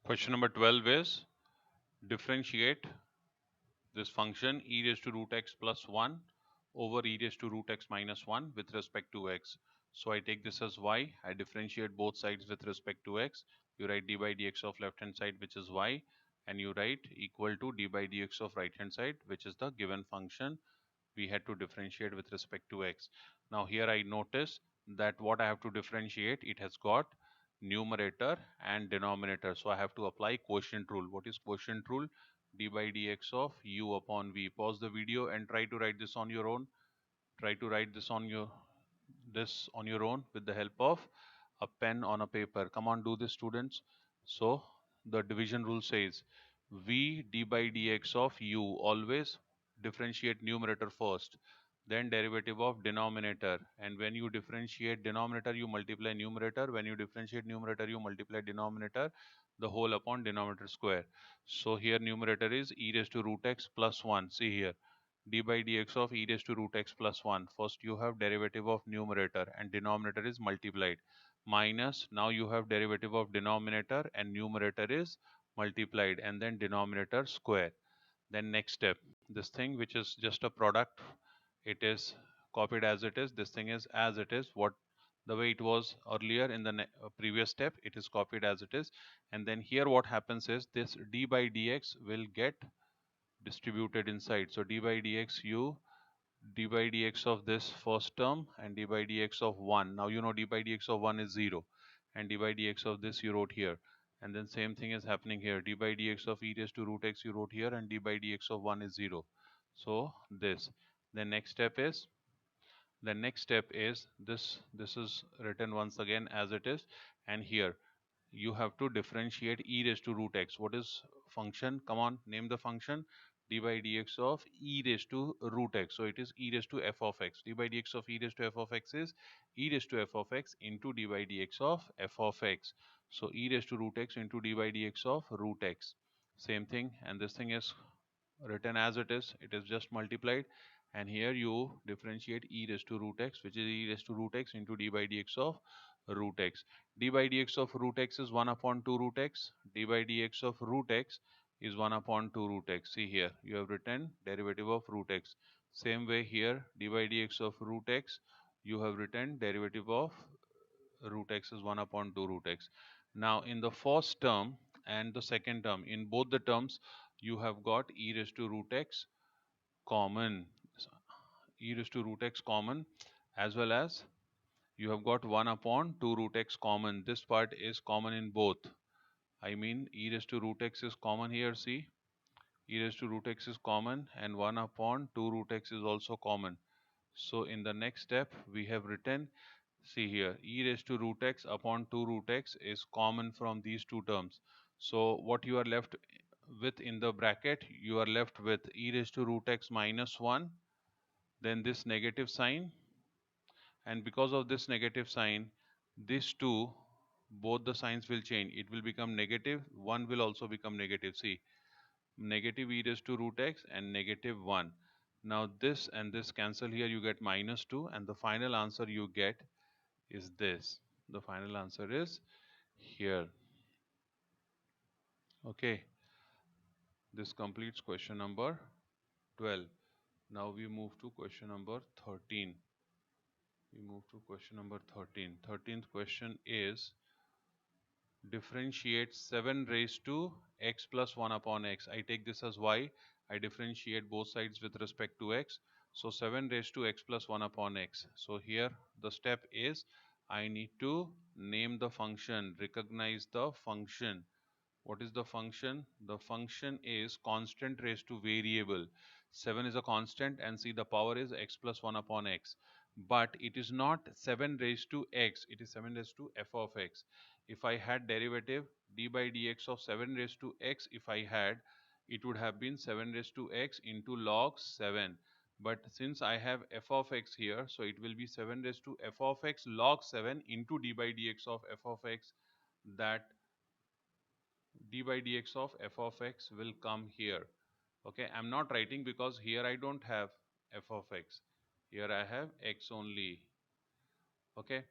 Question number 12 is differentiate this function e raised to root x plus 1 over e raised to root x minus 1 with respect to x. So I take this as y. I differentiate both sides with respect to x. You write d by dx of left hand side, which is y, and you write equal to d by dx of right hand side, which is the given function we had to differentiate with respect to x. Now here I notice that what I have to differentiate, it has got numerator and denominator. So I have to apply quotient rule. What is quotient rule? D by dx of u upon v. Pause the video and try to write this on your own. Try to write this on your own with the help of a pen on a paper. Come on, do this, students. So the division rule says v d by dx of u, always differentiate numerator first, then derivative of denominator, and when you differentiate denominator you multiply numerator, when you differentiate numerator you multiply denominator, the whole upon denominator square. So here numerator is e raised to root x plus 1. See here, d by dx of e raised to root x plus 1. First you have derivative of numerator and denominator is multiplied, minus now you have derivative of denominator and numerator is multiplied, and then denominator square. Then next step, this thing which is just a product, it is copied as it is. This thing is as it is, what the way it was earlier in the previous step, it is copied as it is. And then here what happens is this d by dx will get distributed inside. So d by dx d by dx of this first term and d by dx of 1. Now you know d by dx of 1 is 0, and d by dx of this you wrote here. And then same thing is happening here. D by dx of e raised to root x you wrote here, and d by dx of 1 is 0. So this. The next step is this is written once again as it is, and here you have to differentiate e raised to root x. What is function? Come on, name the function. D by dx of e raised to root x. So it is e raised to f of x. D by dx of e raised to f of x is e raised to f of x into d by dx of f of x. So e raised to root x into d by dx of root x. Same thing, and this thing is written as it is just multiplied, and here you differentiate e raised to root x, which is e raised to root x into d by dx of root x. D by dx of root x is 1 upon 2 root x. D by dx of root x is 1 upon 2 root x. See here, you have written derivative of root x. Same way here, d by dx of root x, you have written derivative of root x is 1 upon 2 root x. Now in the first term and the second term, in both the terms, you have got e raised to root x common, e raised to root x common, as well as you have got 1 upon 2 root x common. This part is common in both. I mean e raised to root x is common here, see, e raised to root x is common, and 1 upon 2 root x is also common. So in the next step we have written, see here, e raised to root x upon 2 root x is common from these two terms. So what you are left with in the bracket, you are left with e raised to root x minus 1, then this negative sign, and because of this negative sign, these two, both the signs will change. It will become negative, 1 will also become negative. See, negative e raised to root x and negative 1. Now this and this cancel here, you get minus 2, and the final answer you get is this. The final answer is here. Okay, this completes question number 12. Now we move to question number 13. We move to question number 13. 13th question is differentiate 7 raised to x plus 1 upon x. I take this as y. I differentiate both sides with respect to x. So 7 raised to x plus 1 upon x. So here the step is I need to name the function, recognize the function. What is the function? The function is constant raised to variable. 7 is a constant, and see the power is x plus 1 upon x. But it is not 7 raised to x, it is 7 raised to f of x. If I had derivative d by dx of 7 raised to x, if I had, it would have been 7 raised to x into log 7. But since I have f of x here, so it will be 7 raised to f of x log 7 into d by dx of f of x. That d by dx of f of x will come here. Okay, I'm not writing because here I don't have f of x. Here I have x only. Okay,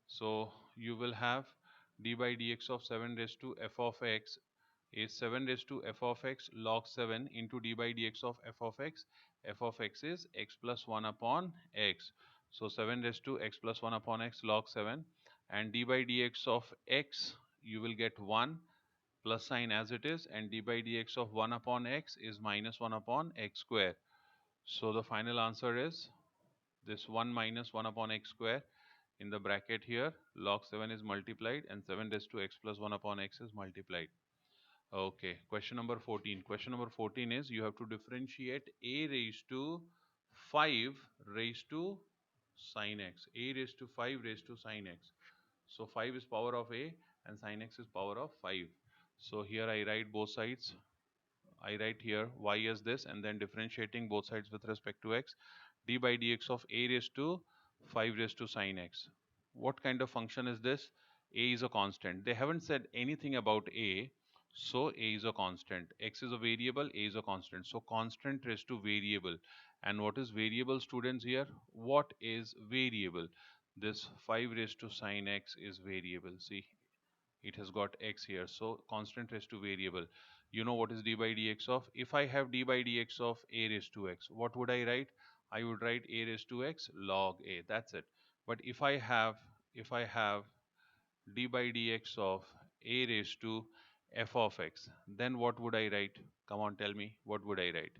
so you will have d by dx of 7 raised to f of x is 7 raised to f of x log 7 into d by dx of f of x. F of x is x plus 1 upon x. So 7 raised to x plus 1 upon x log 7, and d by dx of x, you will get 1 plus sign as it is, and d by dx of 1 upon x is minus 1 upon x square. So the final answer is this 1 minus 1 upon x square. In the bracket here, log 7 is multiplied and 7 raised to x plus 1 upon x is multiplied. Okay, question number 14. Question number 14 is you have to differentiate a raised to 5 raised to sine x. A raised to 5 raised to sine x. So 5 is power of a and sine x is power of 5. So here I write both sides. I write here y as this and then differentiating both sides with respect to x. D by dx of a raised to 5 raised to sine x. What kind of function is this? A is a constant. They haven't said anything about a, so a is a constant. X is a variable, a is a constant. So constant raised to variable. And what is variable, students, here? What is variable? This 5 raised to sine x is variable. See, it has got x here, so constant raised to variable. You know what is d by dx of? If I have d by dx of a raised to x, what would I write? I would write a raised to x log a. That's it. But if I have d by dx of a raised to f of x, then what would I write? Come on, tell me, what would I write?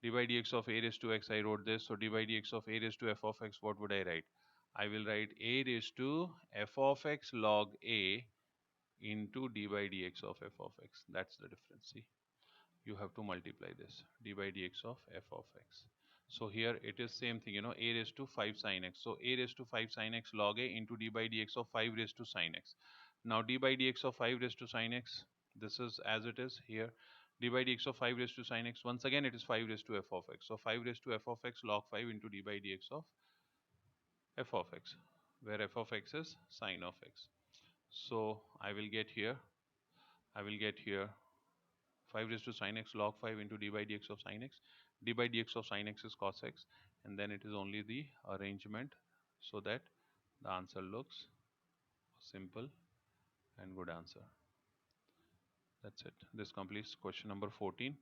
D by dx of a raised to x, I wrote this. So d by dx of a raised to f of x, what would I write? I will write a raised to f of x log a into d by dx of f of x. That's the difference. See, you have to multiply this, d by dx of f of x. So here it is same thing, a raised to 5 sine x. So a raised to 5 sine x log a into d by dx of 5 raised to sine x. Now d by dx of 5 raised to sine x, this is as it is here. D by dx of 5 raised to sine x, once again it is 5 raised to f of x. So 5 raised to f of x log 5 into d by dx of f of x, where f of x is sine of x. So I will get here 5 raised to sine x log 5 into d by dx of sine x. D by dx of sine x is cos x, and then it is only the arrangement so that the answer looks simple and good answer. That's it. This completes question number 14.